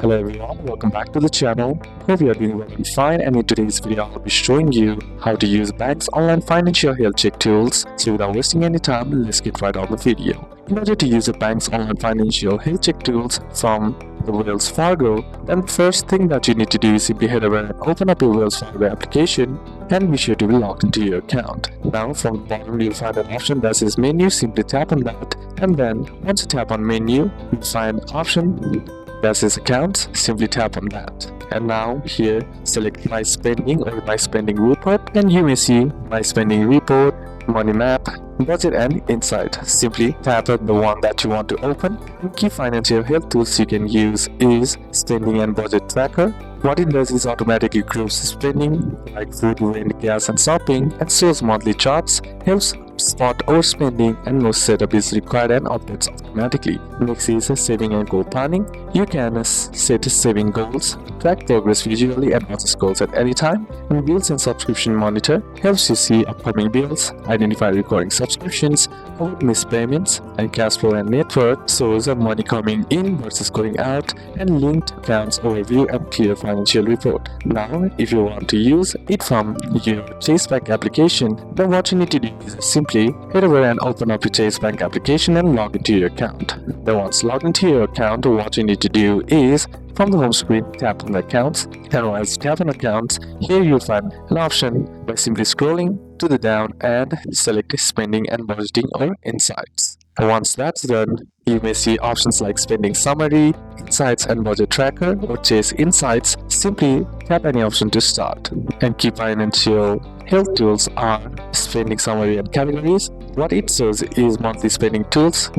Hello everyone, welcome back to the channel. Hope you are doing well and fine, and in today's video I'll be showing you how to use bank's online financial health check tools. So without wasting any time, let's get right on the video. In order to use a bank's online financial health check tools from the Wells Fargo, then the first thing that you need to do is simply head over and open up your Wells Fargo application and be sure to be logged into your account. Now from the bottom you'll find an option that says menu. Simply tap on that, and then once you tap on menu you'll find an option that says accounts. Simply tap on that, and now here select my spending or my spending report, and you may see my spending report, money map, budget and insight. Simply tap on the one that you want to open. And key financial health tools you can use is spending and budget tracker. What it does is automatically groups spending like food, rent, gas and shopping, and shows monthly charts, helps spot overspending, and no setup is required and updates automatically. Next is saving and goal planning. You can set saving goals, track progress visually and process goals at any time. And bills and subscription monitor helps you see upcoming bills, identify recurring subscriptions, avoid missed payments, and cash flow and net worth shows money coming in versus going out, and linked accounts overview and clear financial report. Now if you want to use it from your Chase Bank application, then what you need to do is simply head over and open up your Chase Bank application and log into your account. Then once logged into your account, what you need to do is from the home screen tap on accounts, and once tap on accounts, here you'll find an option by simply scrolling to the down and select spending and budgeting or insights. And once that's done, you may see options like spending summary, insights and budget tracker or Chase Insights. Simply tap any option to start. And key financial health tools are spending summary and categories. What it shows is monthly spending tools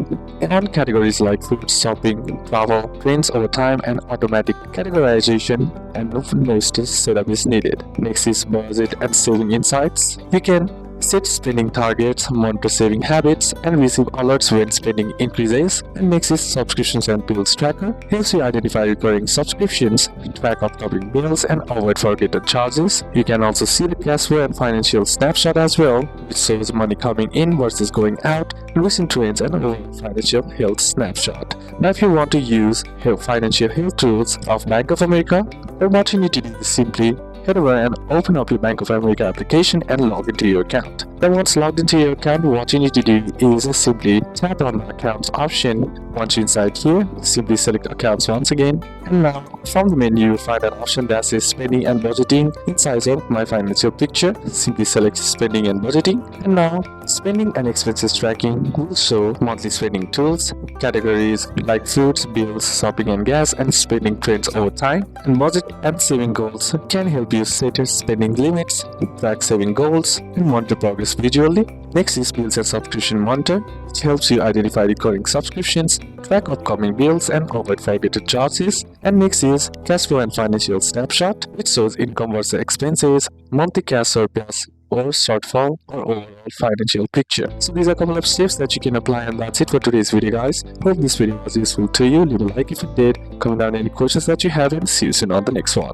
and categories like food, shopping, travel, trends over time, and automatic categorization, and no setup is needed. Next is budget and saving insights. You can set spending targets, monitor saving habits, and receive alerts when spending increases. And next is subscriptions and bills tracker. Helps you identify recurring subscriptions, track upcoming bills, and avoid forgotten charges. You can also see the cash flow and financial snapshot as well, which shows money coming in versus going out, recent trends, and overall financial health snapshot. Now if you want to use financial health tools of Bank of America, then what you need to do is simply head over and open up your Bank of America application and log into your account. Then once logged into your account, what you need to do is simply tap on the accounts option. Once you're inside here, simply select accounts once again, and now from the menu you'll find an option that says spending and budgeting. Inside of my financial picture, simply select spending and budgeting, and now spending and expenses tracking will show monthly spending tools, categories like foods, bills, shopping and gas, and spending trends over time. And budget and saving goals can help you set your spending limits, track saving goals, and monitor progress visually. Next is bills and subscription monitor, which helps you identify recurring subscriptions, track upcoming bills, and avoid forgotten charges. And next is cash flow and financial snapshot, which shows income versus expenses, monthly cash surplus or shortfall, or overall financial picture. So these are a couple of steps that you can apply, and that's it for today's video, guys. Hope this video was useful to you. Leave a like if it did, comment down any questions that you have, and see you soon on the next one.